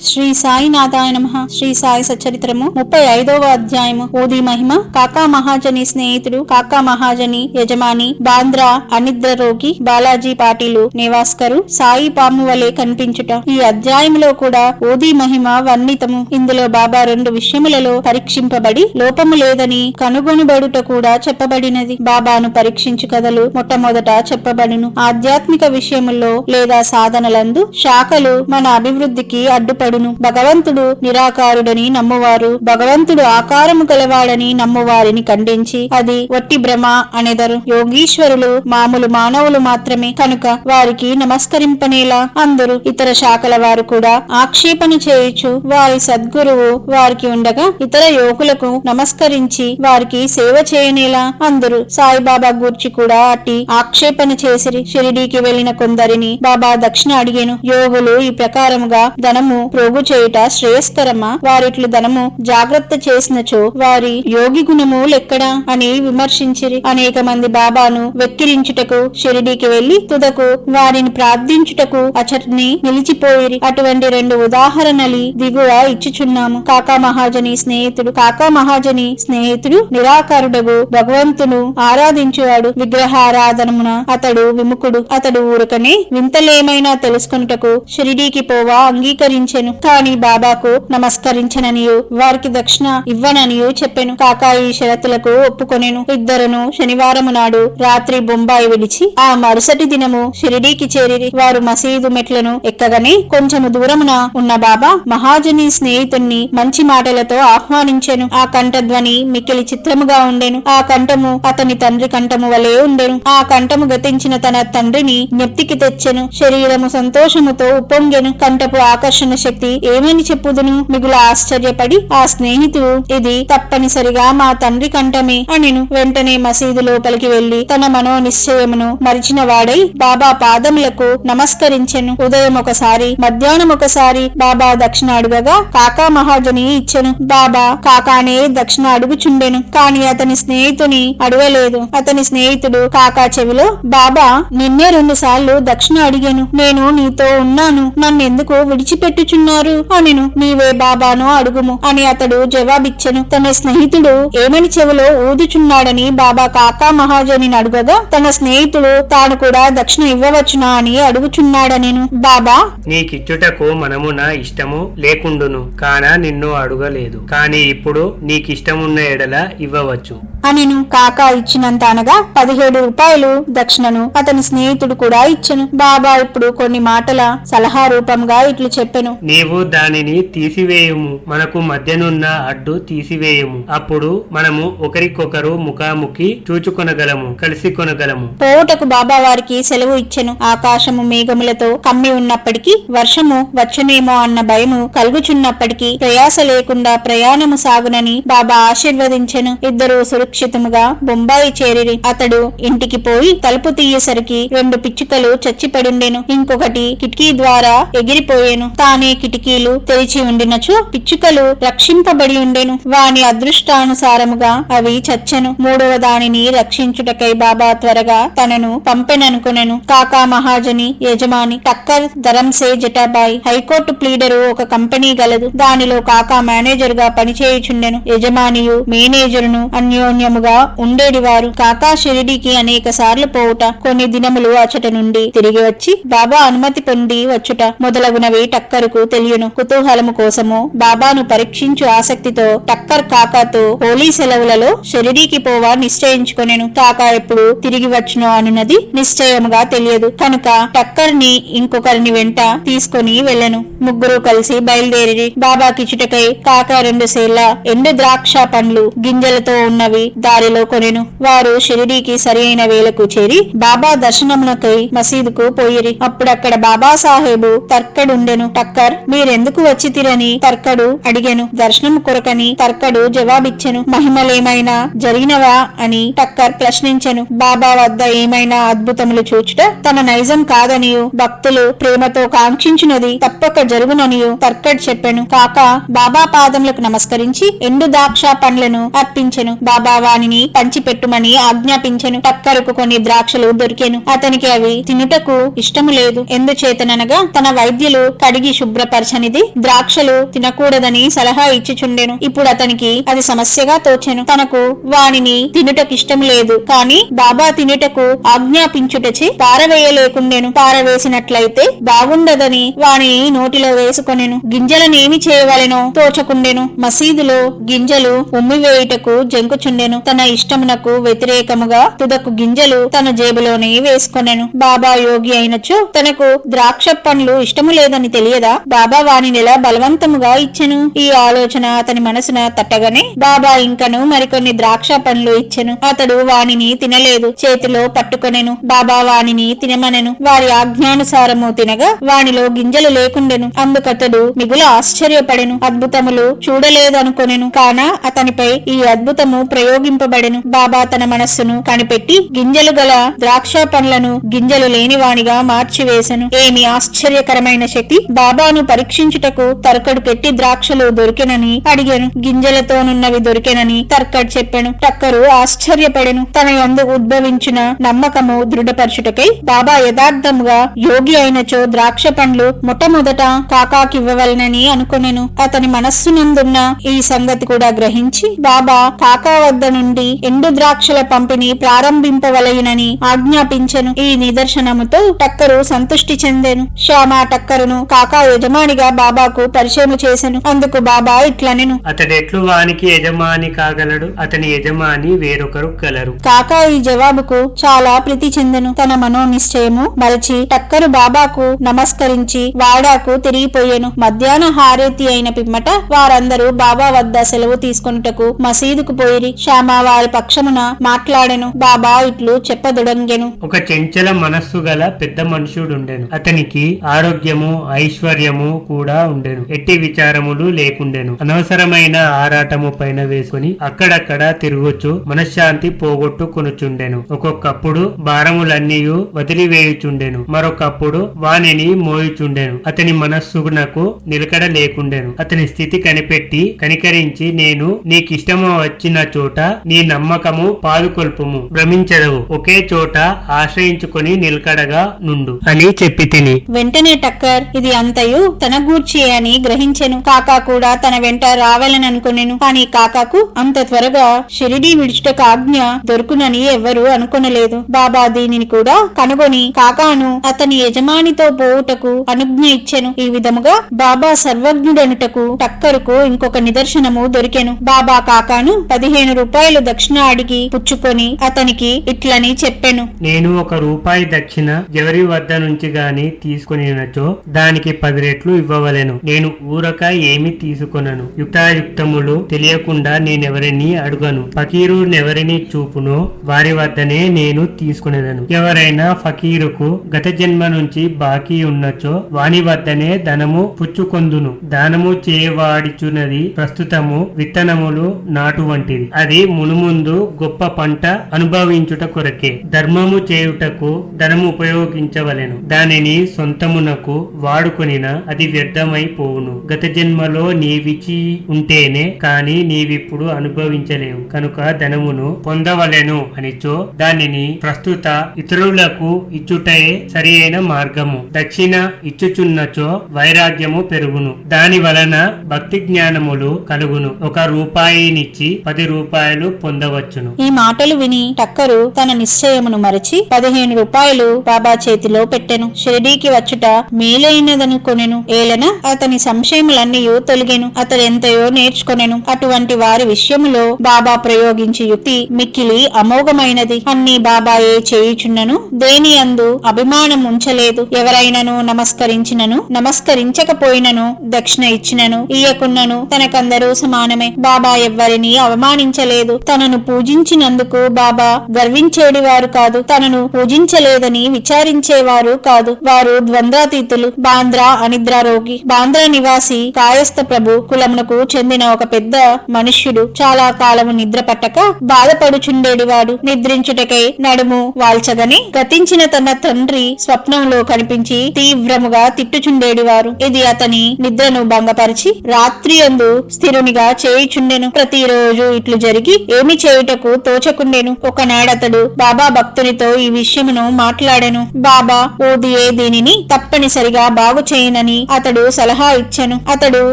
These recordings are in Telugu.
శ్రీ సాయినాథాయ నమః. శ్రీ సాయి సచ్చరిత్రము 35వ అధ్యాయము. ఓది మహిమ. కాకా మహాజని స్నేహితుడు, కాకా మహాజని యజమాని, బాంద్రా అనిద్ర రోగి, బాలాజీ పాటిలు నివాస్కరు, సాయి పాము వలె కనిపించుట. ఈ అధ్యాయములో కూడా ఓది మహిమ వర్ణితము. ఇందులో బాబా 2 విషయములలో పరీక్షింపబడి లోపము లేదని కనుగొనబడుట కూడా చెప్పబడినది. బాబాను పరీక్షించు కథలు మొట్టమొదట చెప్పబడును. ఆధ్యాత్మిక విషయముల్లో లేదా సాధనలందు శాఖలు మన అభివృద్ధికి అడ్డుపడును. భగవంతుడు నిరాకారుడని నమ్మువారు భగవంతుడు ఆకారము గలవాడని నమ్మువారిని ఖండించి అది వట్టి భ్రమ అనెదరు. యోగీశ్వరులు మామూలు మానవులు మాత్రమే కనుక వారికి నమస్కరింపనేలా అందరు. ఇతర శాఖల వారు కూడా ఆక్షేపణ చేయుచు వారి సద్గురువు వారికి ఉండగా ఇతర యోగులకు నమస్కరించి వారికి సేవ చేయనేలా అందరు. సాయిబాబా గూర్చి కూడా అట్టి ఆక్షేపణ చేసిరి. షిరిడీకి వెళ్లిన కొందరిని బాబా దక్షిణ అడిగెను. యోగులు ఈ ప్రకారముగా ధనము ప్రోగు చేయుట శ్రేయస్కరమా? వారిట్లు ధనము జాగ్రత్త చేసినచో వారి యోగి గుణము లెక్కడా అని విమర్శించిరి. అనేక మంది బాబాను వెక్కిరించుటకు షిరిడీకి వెళ్లి తుదకు వారిని ప్రార్థించుటకు అచటిని నిలిచిపోయిరి. అటువంటి 2 ఉదాహరణలు దిగువ ఇచ్చుచున్నాము. కాకా మహాజని స్నేహితుడు. కాకా మహాజని స్నేహితుడు నిరాకారుడగు భగవంతును ఆరాధించువాడు. విగ్రహారాధనమున అతడు విముఖుడు. అతడు ఊరకనే వింతలేమైనా తెలుసుకొనుటకు షిరిడీకి పోవా అంగీకరించెను. కాని బాబాకు నమస్కరించననియు వారికి దక్షిణ ఇవ్వననియు చెప్పెను. కాకా ఈ షరతులకు ఒప్పుకొనెను. ఇద్దరును శనివారము నాడు రాత్రి బొంబాయి విడిచి ఆ మరుసటి దినము షిరిడీకి చేరిరి. వారు మసీదు మెట్లను ఎక్కగానే కొంచెము దూరమున ఉన్న బాబా మహాజని స్నేహితుణ్ణి మంచి మాటలతో ఆహ్వానించెను. ఆ కంఠధ్వని మిక్కిలి చిత్రముగా ఉండెను. ఆ కంఠము అతని తండ్రి కంఠము వలె ఉండెను. ఆ కంఠము గతించిన తన తండ్రిని జ్ఞప్తికి తెచ్చెను. శరీరము సంతోషముతో ఉప్పొంగెను. కంఠపు ఆకర్షణ శక్తి ఏమని చెప్పుదును? మిగుల ఆశ్చర్యపడి ఆ స్నేహితుడు ఇది తప్పనిసరిగా మా తండ్రి కంఠమే అనెను. వెంటనే మసీదు లోపలికి వెళ్లి తన మనోనిశ్చయమును మరిచిన వాడై బాబా పాదములకు నమస్కరించెను. ఉదయం ఒకసారి మధ్యాహ్నం ఒకసారి బాబా దక్షిణ అడుగగా కాకా మహాజని ఇచ్చెను. బాబా కాకానే దక్షిణ అడుగుచుండెను. కాని అతని స్నేహితుని అడగలేదు. అతని స్నేహితుడు కాకా చెవిలో బాబా నిన్నే 2 సార్లు దక్షిణ అడిగాను. నేను నీతో ఉన్నాను. నన్నెందుకు విడిచిపెట్టుచున్నారు అనెను. నీవే బాబాను అడుగుము అని అతడు జవాబిచ్చెను. తన స్నేహితుడు ఏమని చెవిలో ఊదుచున్నాడని బాబా కాకా మహాజని అడుగగా తన స్నేహితుడు తాను కూడా దక్షిణ ఇవ్వవచ్చునా అని అడుగుచున్నాడనెను. బాబా నీకిచ్చుటకు మనము నా ఇష్టము లేకుండును కానా నిన్ను అడుగలేదు. కాని ఇప్పుడు నీకిష్టమున్న ఎడల ఇవ్వవచ్చు అనెను. కాకా ఇచ్చినంత అనగా 17 రూపాయలు దక్షిణను అతని స్నేహితుడు కూడా ఇచ్చెను. బాబా ఇప్పుడు కొన్ని మాటల సలహా రూపంగా ఇట్లు చెప్పెను. నీవు దానిని తీసివేయుము. మనకు మధ్యనున్న అడ్డు తీసివేయుము. అప్పుడు మనము ఒకరికొకరు ముఖాముఖి చూచుకొనగలము, కలిసి కొనగలము. పోవుటకు బాబా వారికి సెలవు ఇచ్చెను. ఆకాశము మేఘములతో కమ్మి ఉన్నప్పటికీ వర్షము వచ్చునేమో అన్న భయము కలుగుచున్నప్పటికీ ప్రయాస లేకుండా ప్రయాణము సాగునని బాబా ఆశీర్వదించెను. ఇద్దరు సురక్షితముగా బొంబాయి చేరిరి. అతడు ఇంటికి పోయి తలుపు తీయేసరికి 2 పిచ్చుకలు చచ్చిపడుండెను. ఇంకొకటి కిటికీ ద్వారా ఎగిరిపోయెను. తానే కిటికీలు తెరిచి ఉండినచో పిచ్చుకలు రక్షింపబడి ఉండెను. వాని అదృష్టానుసారముగా అవి చచ్చెను. 3వ దానిని రక్షించుటకై బాబా త్వరగా తనను పంపెననుకొనెను. కాకా మహాజని యజమాని టక్కర్ ధరంసే జటాబాయి హైకోర్టు ప్లీడరు ఒక కంపెనీ గలదు. దానిలో కాకా మేనేజర్ గా పనిచేయుచుండెను. యజమానియు మేనేజరును అన్యోన్యముగా ఉండేడివారు. కాకా షిరిడీకి అనేక సార్లు పోవుట, కొన్ని దినములు అచట నుండి తిరిగి వచ్చి బాబా అనుమతి పొంది వచ్చుట మొదలగునవి టక్కరుకు తెలియను. కుతూహలము కోసము బాబాను పరీక్షించు ఆసక్తితో టక్కర్ కాకాతో హోలీ సెలవులలో షిరిడీకి పోవా నిశ్చయించుకొనెను. కాకా ఎప్పుడు తిరిగి వచ్చునో అనున్నది నిశ్చయముగా తెలియదు. కనుక టక్కర్ ని ఇంకొకరిని వెంట తీసుకొని వెళ్ళెను. ముగ్గురు కలిసి బయలుదేరి బాబా కిచుటకై కాకా 2 సేళ్ల ఎండు ద్రాక్ష పండ్లు గింజలతో ఉన్నవి దారిలో కొనెను. వారు షిరిడీకి సరి అయిన వేళకు చేరి బాబా దర్శనమునకై మసీదుకు పోయిరి. అప్పుడక్కడ బాబా సాహేబు తర్కడుండెను. టక్కర్ మీరెందుకు వచ్చితిరని తర్కడు అడిగెను. దర్శనం కొరకని తర్కడు జవాబిచ్చెను. మహిమలేమైనా జరిగినవా అని టక్కర్ ప్రశ్నించెను. బాబా వద్ద ఏమైనా అద్భుతములు చూచుట తన నైజం కాదనియు భక్తులు ప్రేమతో కాంక్షించినది తప్పక జరుగుననియు తర్కడ్ చెప్పెను. కాక బాబా పాదములకు నమస్కరించి ఎండు ద్రాక్ష పండ్లను అర్పించెను. బాబా వానిని పంచిపెట్టుమని ఆజ్ఞాపించెను. టక్కరుకు కొన్ని ద్రాక్షలు దొరికెను. అతనికి అవి తినుటకు ఇష్టము లేదు. ఎందుచేతననగా తన వైద్యులు కడిగి శుభ్రపరచనిది ద్రాక్షలు తినకూడదని సలహా ఇచ్చిచుండెను. ఇప్పుడు అతనికి అది సమస్యగా తోచెను. తనకు వానిని తినుటకిష్టం లేదు, కాని బాబా తినుటకు ఆజ్ఞాపించుటచే పారవేయలేకుండెను. పారవేసినట్లయితే బాగుండదని వానిని నోటిలో వేసుకొనెను. గింజలనేమి చేయవలెనో తోచకుండెను. మసీదులో గింజలు ఉమ్మివేయుటకు జంకుచుండెను. తన ఇష్టమునకు వ్యతిరేకముగా తుదకు గింజలు తన జేబులోనే వేసుకొనెను. బాబా యోగి అయినచో తనకు ద్రాక్ష పండ్లు ఇష్టము లేదని తెలియదా? బాబా వానినెలా బలవంతముగా ఇచ్చెను? ఈ ఆలోచన అతని మనసున తట్టగానే బాబా ఇంకను మరికొన్ని ద్రాక్ష పండ్లు ఇచ్చెను. అతడు వానిని తినలేదు, చేతిలో పట్టుకొనెను. బాబా వానిని తినమనెను. వారి ఆజ్ఞానుసారము తినగా వానిలో గింజలు లేకుండెను. అందుకతడు మిగుల ఆశ్చర్యపడెను. అద్భుతములు చూడలేదనుకొనెను. కాన అతనిపై ఈ అద్భుతము ప్రయోగింపబడెను. బాబా తన మనస్సును కనిపెట్టి గింజలు గల ద్రాక్ష పండ్లను గింజలు లేని వానిగా మార్చివేశెను. ఏమి ఆశ్చర్యకరమైన శక్తి! బాబాను పరీక్షించుటకు తర్కడు పెట్టి ద్రాక్షలు దొరికెనని అడిగాను. గింజలతోనున్నవి దొరికెనని తర్కడ్ చెప్పెను. టక్కరు ఆశ్చర్యపడెను. తన యందు ఉద్భవించిన నమ్మకము దృఢపరచుటకై బాబా యథార్థముగా యోగి అయినచో ద్రాక్ష పండ్లు మొట్టమొదట కాకాకివ్వవలనని అనుకొనెను. అతని మనస్సునందున్న ఈ సంగతి కూడా గ్రహించి బాబా కాకా వద్ద నుండి ఎండు ద్రాక్షల పంపిణీ ప్రారంభింపవలయునని ఆజ్ఞాపించెను. ఈ నిదర్శనముతో టక్కరు సంతుష్టి చెందెను. శ్యామ టక్కరును కాకా యజమానిగా బాబాకు పరిచయము చేసెను. అందుకు బాబా ఇట్లనెను: అతడెట్లు వానికి యజమాని కాగలడు? అతని యజమాని వేరొకరు గలరు. కాకా ఈ జవాబుకు చాలా ప్రీతి చెందెను. తన మనోనిశ్చయము మరచి టక్కరు బాబాకు నమస్కరించి వాడాకు తిరిగిపోయెను. మధ్యాహ్న హారతి అయిన పిమ్మట వారందరూ బాబా వద్ద సెలవు తీసుకొనుటకు మసీదుకు పోయిరి. శ్యామ వారి పక్షమున మాట్లాడెను. బాబా ఇట్లు చెప్పదొడంగెను: ఒక చెంచల మనస్సు గల పెద్ద మనుషుడుండెను. అతనికి ఆరోగ్యము ఐశ్వర్యము కూడా ఉండెను. ఎట్టి విచారములు లేకుండెను. అనవసరమైన ఆరాటము పైన వేసుకుని అక్కడక్కడ తిరుగుచు మనశ్శాంతి పోగొట్టుకొనుచుండెను. ఒక్కొక్కప్పుడు భారములన్నీయు వదిలివేయుచుండెను. మరొకప్పుడు వానిని మోయుచుండెను. అతని మనస్సునకు నిలకడ లేకుండెను. అతని స్థితి కనిపెట్టి కనికరించి, నేను నీకిష్టము వచ్చిన చోట నీ నమ్మకము పాదుకొల్పుము, భ్రమించదవు, ఒకే చోట ఆశ్రయించుకొని నిలకడగా నుండు అని చెప్పి తిని. వెంటనే టక్కర్ ఇది అంతయు తన గూర్చి అని గ్రహించెను. కాకా కూడా తన వెంట రావాలననుకొనెను. కాని కాకాకు అంత త్వరగా షిరిడీ విడిచుటకు ఆజ్ఞ దొరుకునని ఎవ్వరూ అనుకొనలేదు. బాబా దీనిని కూడా కనుగొని కాకాను అతని యజమానితో పోవుటకు అనుజ్ఞ ఇచ్చెను. ఈ విధముగా బాబా సర్వజ్ఞుడనుటకు టక్కరుకు ఇంకొక నిదర్శనము దొరికెను. బాబా కాకాను 15 రూపాయలు దక్షిణ అడిగి పుచ్చుకొని అతనికి ఇట్లని చెప్పెను: నేను 1 రూపాయి దక్షిణ ఎవరి వద్ద నుంచి గాని తీసుకొనినచో దానికి 10 రెట్లు ఇవ్వవలెను. నేను ఊరక ఏమి తీసుకొనను. యుక్తాయుక్తములు తెలియకుండా నేనెవరిని అడుగను. ఫకీరునెవరిని చూపునో వారి వద్దనే నేను తీసుకునేదను. ఎవరైనా ఫకీరుకు గత జన్మ నుంచి బాకీ ఉన్నచో వాని వద్దనే ధనము పుచ్చుకొందును. దానము చేయవాడిచున్నది ప్రస్తుతము విత్తనములు నాటు వంటిది. అది మునుముందు గొప్ప పంట అనుభవించుట కొరకే. ధర్మము చేయుటకు ధనము ఉపయోగించవలెను. దానిని సొంతమునకు వాడుకొనిన అది వ్యర్థమైపోవును. గత జన్మలో నీవిచి ఉంటేనే కాని నీవిప్పుడు అనుభవించలేవు. కనుక ధనమును పొందవలెను అనిచో దానిని ప్రస్తుత ఇతరులకు ఇచ్చుటయే సరి అయిన మార్గము. దక్షిణ ఇచ్చుచున్నచో వైరాగ్యము పెరుగును. దాని వలన భక్తి జ్ఞానములు కలుగును. 1 రూపాయినిచ్చి 10 రూపాయలు పొందవచ్చును. ఈ మాటలు విని టక్కరు తన నిశ్చయమును మరచి 15 రూపాయలు బాబా చేతిలో పెట్టెను. షిరిడీకి వచ్చుట మేలైనదనుకొనెను. ఏలన అతని సంశయములన్నీ తొలగెను. అతడెంతయో నేర్చుకొనెను. అటువంటి వారి విషయములో బాబా ప్రయోగించి యుక్తి మిక్కిలి అమోఘమైనది. అన్ని బాబాయే చేయుచున్నను దేని యందు అభిమానం ఉంచలేదు. ఎవరైనను నమస్కరించినను నమస్కరించకపోయినను దక్షిణ ఇచ్చినను ఇయ్యకున్నను తనకందరూ సమానమే. బాబా ఎవ్వరిని అవమానించలేదు. తనను పూజించినందుకు బాబా గర్వించేడివారు కాదు. తనను పూజించలేదని విచారించేవారు కాదు. వారు ద్వంద్వాతీతులు. బాంద్రా అనిద్రారోగి. బాంద్రా నివాసి కాయస్థ ప్రభు కులమునకు చెందిన ఒక పెద్ద మనుష్యుడు చాలా కాలము నిద్ర పట్టక బాధపడుచుండేడివాడు. నిద్రించుటకై నడుము వాల్చగని గతించిన తన తండ్రి స్వప్నంలో కనిపించి తీవ్రముగా తిట్టుచుండేడివారు. ఇది అతని నిద్రను భంగపరిచి రాత్రి యందు స్థిరునిగా చేయుచుండెను. ప్రతిరోజు ఇట్లు జరిగి అతనికి ఏమి చేయుటకు తోచకుండెను. ఒకనాడతడు బాబా భక్తునితో ఈ విషయమును మాట్లాడెను. బాబా ఊదియే దీనిని తప్పనిసరిగా బాగు చేయనని అతడు సలహా ఇచ్చెను. అతడు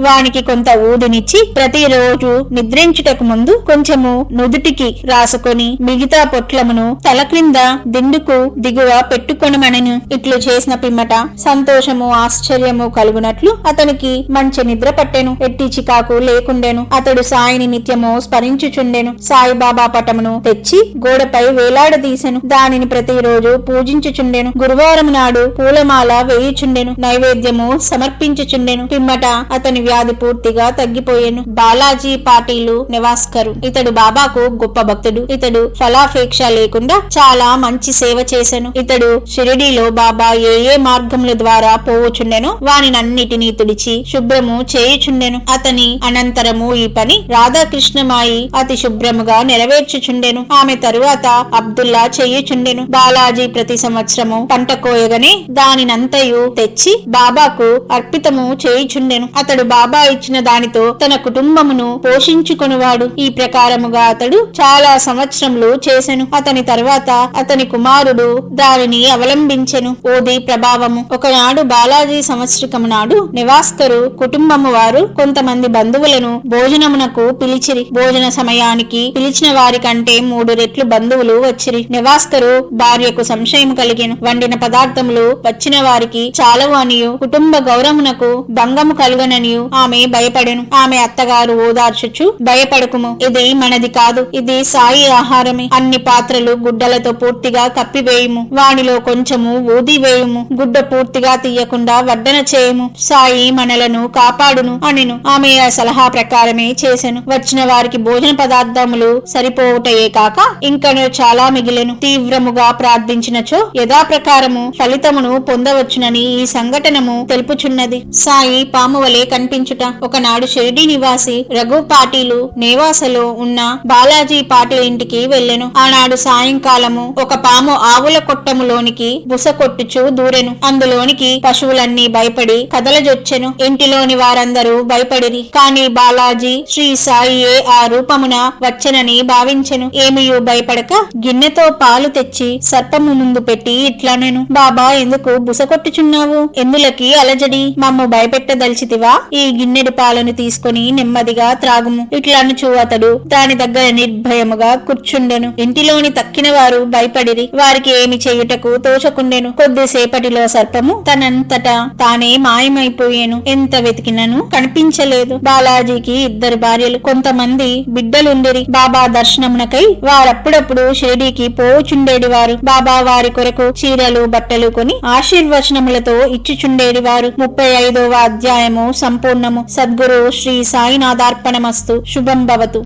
వానికి కొంత ఊదినిచ్చి ప్రతిరోజు నిద్రించుటకు ముందు కొంచెము నుదుటికి రాసుకొని మిగతా పొట్లమును తల క్రింద దిండుకు దిగువ పెట్టుకొనమనెను. ఇట్లు చేసిన పిమ్మట సంతోషము ఆశ్చర్యము కలుగునట్లు అతనికి మంచి నిద్ర పట్టెను. ఎట్టి చికాకు లేకుండెను. అతడు సాయిని నిత్యము స్మరించుచుండెను. సాయిబాబా పటమును తెచ్చి గోడపై వేలాడదీసెను. దానిని ప్రతిరోజు పూజించుచుండెను. గురువారం నాడు పూలమాల వేయుచుండెను. నైవేద్యము సమర్పించుచుండెను. పిమ్మట అతని వ్యాధి పూర్తిగా తగ్గిపోయెను. బాలాజీ పాటీలు నెవాస్కరు. ఇతడు బాబాకు గొప్ప భక్తుడు. ఇతడు ఫలాపేక్ష లేకుండా చాలా మంచి సేవ చేసెను. ఇతడు షిరిడీలో బాబా ఏ మార్గముల ద్వారా పోవుచుండెనో వానినన్నిటినీ తుడిచి శుభ్రము చేయుచుండెను. అతని అనంతరము ఈ పని రాధాకృష్ణమాయి అతి శుభ్రముగా నెరవేర్చుచుండెను. ఆమె తరువాత అబ్దుల్లా చేయుచుండెను. బాలాజీ ప్రతి సంవత్సరము పంట కోయగానే దానినంతయు తెచ్చి బాబాకు అర్పితము చేయుచుండెను. అతడు బాబా ఇచ్చిన దానితో తన కుటుంబమును పోషించుకొనువాడు. ఈ ప్రకారముగా అతడు చాలా సంవత్సరములు చేసెను. అతని తర్వాత అతని కుమారుడు దానిని అవలంబించెను. ఓది ప్రభావము. ఒకనాడు బాలాజీ సంవత్సరకము నాడు నివాస్కరు కుటుంబము వారు కొంతమంది బంధువులను భోజనమునకు పిలిచిరి. భోజన సమయానికి పిలిచిన వారి కంటే 3 రెట్లు బంధువులు వచ్చిరి. నివాస్కరు భార్యకు సంశయం కలిగెను. వండిన పదార్థములు వచ్చిన వారికి చాలవు అనియు కుటుంబ గౌరవమునకు భంగము కలుగననియు ఆమె భయపడెను. ఆమె అత్తగారు ఓదార్చుచు భయపడకుము, ఇది మనది కాదు, ఇది సాయి ఆహారమే. అన్ని పాత్రలు గుడ్డలతో పూర్తిగా కప్పివేయుము. వానిలో కొంచెము ఊది వేయుము. గుడ్డ పూర్తిగా తీయకుండా వడ్డన చేయము. సాయి మనలను కాపాడును అనెను. ఆమె ఆ సలహా ప్రకారమే చేసెను. వచ్చిన వారికి భోజన పదార్థములు సరిపోవుటయే కాక ఇంకను చాలా మిగిలెను. తీవ్రముగా ప్రార్థించినచో యథాప్రకారము ఫలితమును పొందవచ్చునని ఈ సంఘటనము తెలుపుచున్నది. సాయి పాము వలె కనిపించుట. ఒకనాడు షిరిడి నివాసి రఘు పాటీలు నేవాసలో ఉన్న బాలాజీ పాటిల్ ఇంటికి వెళ్ళెను. ఆనాడు సాయంకాలము ఒక పాము ఆవుల కొట్టములోనికి బుస కొట్టుచు దూరెను. అందులోనికి పశువులన్నీ భయపడి కదలజొచ్చెను. ఇంటిలోని వారందరూ భయపడిరి. కాని బాలాజీ శ్రీ సాయియే ఆ రూపమున వచ్చెనని భావించెను. ఏమియూ భయపడక గిన్నెతో పాలు తెచ్చి సర్పము ముందు పెట్టి ఇట్లనెను, బాబా ఎందుకు బుస కొట్టుచున్నావు? ఎందులకి అలజడి? మమ్ము భయపెట్టదలిచితివా? ఈ గిన్నెడు పాలను తీసుకుని నెమ్మదిగా త్రాగుము. ఇట్లనుచు అతడు దాని దగ్గర నిర్భయముగా కూర్చుండెను. ఇంటిలోని తక్కిన వారు భయపడిరి. వారికి ఏమి చేయుటకు తోచకుండెను. కొద్దిసేపటిలో సర్పము తనంతటా తానే మాయమైపోయేను. ఎంత వెతికినను కనిపించలేదు. బాలాజీకి 2 భార్యలు, కొంతమంది బిడ్డలుండిరి. బాబా దర్శనమునకై వారప్పుడప్పుడు షిరిడీకి పోవుచుండేడివారు. బాబా వారి కొరకు చీరలు బట్టలు కొని ఆశీర్వచనములతో ఇచ్చుచుండేడివారు. 35వ అధ్యాయము సంపూర్ణము. సద్గురు శ్రీ సాయినాథార్పణమస్తు. శుభం భవతు.